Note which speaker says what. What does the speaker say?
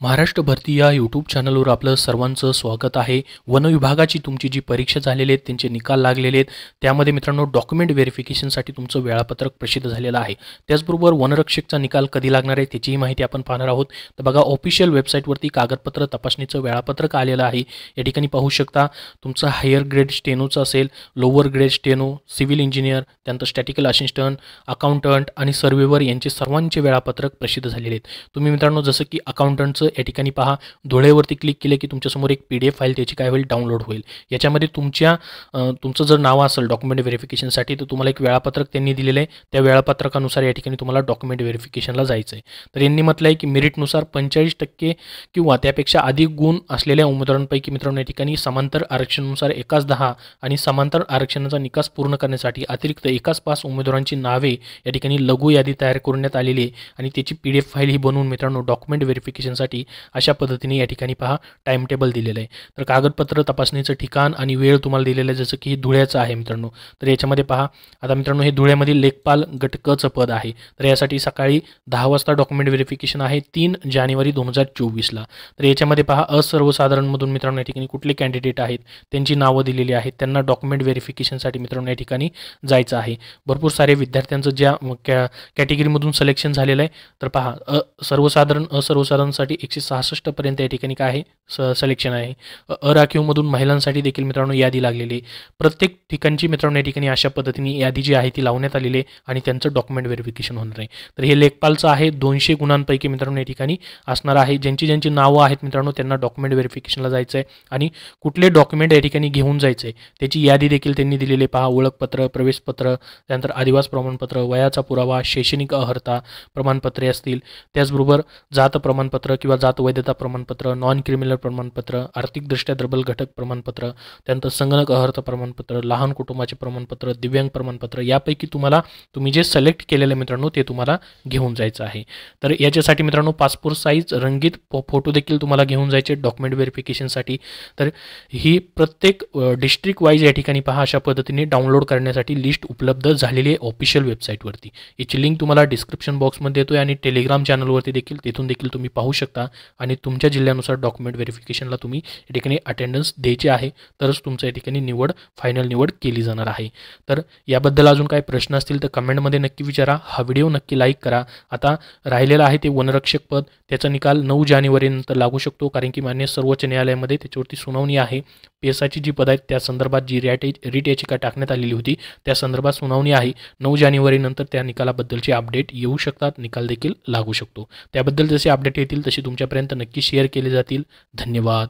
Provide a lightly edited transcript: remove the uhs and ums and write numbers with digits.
Speaker 1: महाराष्ट्र भरती या यूट्यूब चॅनलवर आपलं सर्वांचं स्वागत आहे। वन विभागाची तुमची जी परीक्षा झालेली आहेत त्यांचे निकाल लागलेले आहेत, त्यामध्ये मित्रांनो डॉक्युमेंट व्हेरिफिकेशनसाठी तुमचं वेळापत्रक प्रसिद्ध झालेलं आहे। त्याचबरोबर वनरक्षकचा निकाल कधी लागणार आहे त्याचीही माहिती आपण पाहणार आहोत। तर बघा, ऑफिशियल वेबसाईटवरती कागदपत्र तपासणीचं वेळापत्रक आलेलं आहे। या ठिकाणी पाहू शकता तुमचं हायर ग्रेड स्टेनोचं असेल, lower grade steno, civil engineer, त्यानंतर स्टॅटिकल असिस्टंट, अकाउंटंट आणि सर्व्हेवर यांचे सर्वांचे वेळापत्रक प्रसिद्ध झालेले आहेत। तुम्ही मित्रांनो जसं की अकाउंटंटचं या ठिकाणी पहा, धुळेवरती क्लिक केले की तुमच्यासमोर एक PDF फाईल त्याची काय होईल, डाउनलोड होईल। याच्यामध्ये तुमचं जर नाव असेल डॉक्युमेंट व्हेरिफिकेशनसाठी तर तुम्हाला एक वेळापत्रक त्यांनी दिलेलं आहे। त्या वेळापत्रकानुसार या ठिकाणी तुम्हाला डॉक्युमेंट व्हेरिफिकेशनला जायचं आहे। तर यांनी म्हटलं आहे की मेरिटनुसार 45% किंवा त्यापेक्षा अधिक गुण असलेल्या उमेदवारांपैकी मित्रांनो या ठिकाणी समांतर आरक्षणानुसार 1:10 आणि समांतर आरक्षणाचा निकास पूर्ण करण्यासाठी अतिरिक्त 1:5 उमेदवारांची नावे या ठिकाणी लघु यादी तयार करण्यात आलेली आहे आणि त्याची PDF फाईल ही बनवून मित्रांनो डॉक्युमेंट व्हेरिफिकेशनसाठी अशा पद्धतीने या ठिकाणी पहा टाइम टेबल दिलेलं आहे। तर कागदपत्र तपासणीचं ठिकाण आणि वेळ तुम्हाला दिलेलं आहे, जसं की धुळ्याचं आहे मित्रांनो। तर याच्यामध्ये पहा, आता मित्रांनो हे धुळ्यामधील लेखपाल गट क चं पद आहे। तर यासाठी सकाळी 10 वाजता डॉक्युमेंट व्हेरिफिकेशन आहे 3 जानेवारी 2024ला। तर याच्यामध्ये पहा असर्वसाधारणमधून मित्रांनो या ठिकाणी कुठले कॅन्डिडेट आहेत त्यांची नावं दिलेली आहेत, त्यांना डॉक्युमेंट व्हेरिफिकेशनसाठी मित्रांनो या ठिकाणी जायचं आहे। भरपूर सारे विद्यार्थ्यांचं ज्या कॅटेगरीमधून सिलेक्शन झालेलं आहे। तर पहा सर्वसाधारण असर्वसाधारणसाठी 166 पर्यंत या ठिकाणी काय आहे सिलेक्शन आहे। अराखीवमधून महिलांसाठी देखील मित्रांनो यादी लागलेली आहे। प्रत्येक ठिकाणची मित्रांनो या ठिकाणी अशा पद्धतीने यादी जी आहे ती लावण्यात आलेली आहे आणि त्यांचं डॉक्युमेंट व्हेरिफिकेशन होणार आहे। तर हे लेखपालचं आहे, 200 गुणांपैकी मित्रांनो या ठिकाणी असणार आहे। ज्यांची नावं आहेत मित्रांनो त्यांना डॉक्युमेंट व्हेरिफिकेशनला जायचं आहे आणि कुठले डॉक्युमेंट या ठिकाणी घेऊन जायचं आहे त्याची यादी देखील त्यांनी दिलेली आहे। पहा, ओळखपत्र, प्रवेशपत्र, त्यानंतर आदिवास प्रमाणपत्र, वयाचा पुरावा, शैक्षणिक अर्हता प्रमाणपत्रे असतील, त्याचबरोबर जात प्रमाणपत्र किंवा जात वैधता प्रमाणपत्र, नॉन क्रिमिनल प्रमाणपत्र, आर्थिकदृष्ट्या दुर्बल घटक प्रमाणपत्र, त्यानंतर संगणक अर्हता प्रमाणपत्र, लहान कुटुंबाचे प्रमाणपत्र, दिव्यांग प्रमाणपत्र, यापैकी तुम्ही जे सिलेक्ट केलेलं मित्रांनो ते तुम्हाला घेऊन जायचं आहे। तर याच्यासाठी मित्रांनो पासपोर्ट साईज रंगीत फोटो देखील तुम्हाला घेऊन जायचे डॉक्युमेंट व्हेरिफिकेशनसाठी। तर ही प्रत्येक डिस्ट्रिक्ट वाईज या ठिकाणी पहा अशा पद्धतीने डाउनलोड करण्यासाठी लिस्ट उपलब्ध झालेली आहे ऑफिशियल वेबसाईटवरती। याची लिंक तुम्हाला डिस्क्रिप्शन बॉक्समध्ये देतोय आणि टेलिग्राम चॅनलवरती देखील तिथून देखील तुम्ही पाहू शकता आणि तुमच्या जिल्ह्यानुसार डॉक्युमेंट व्हेरिफिकेशनला तुम्ही या ठिकाणी अटेंडन्स द्यायची आहे, तरच तुमच्या या ठिकाणी फायनल निवड केली जाणार आहे। तर याबद्दल अजून काही प्रश्न असतील तर कमेंटमध्ये नक्की विचारा, हा व्हिडिओ नक्की लाईक करा। आता राहिलेलं आहे ते वनरक्षक पद, त्याचा निकाल 9 जानेवारीनंतर लागू शकतो, कारण की मान्य सर्वोच्च न्यायालयामध्ये त्याच्यावरती सुनावणी आहे। PSIची जी पद आहेत त्या संदर्भात जी रिट याचिका टाकण्यात आलेली होती त्या संदर्भात सुनावणी आहे। 9 जानेवारीनंतर त्या निकालाबद्दलचे अपडेट येऊ शकतात, निकाल देखील लागू शकतो। त्याबद्दल जसे अपडेट येतील तसे तुमच्यापर्यंत नक्की शेअर केले जातील। धन्यवाद।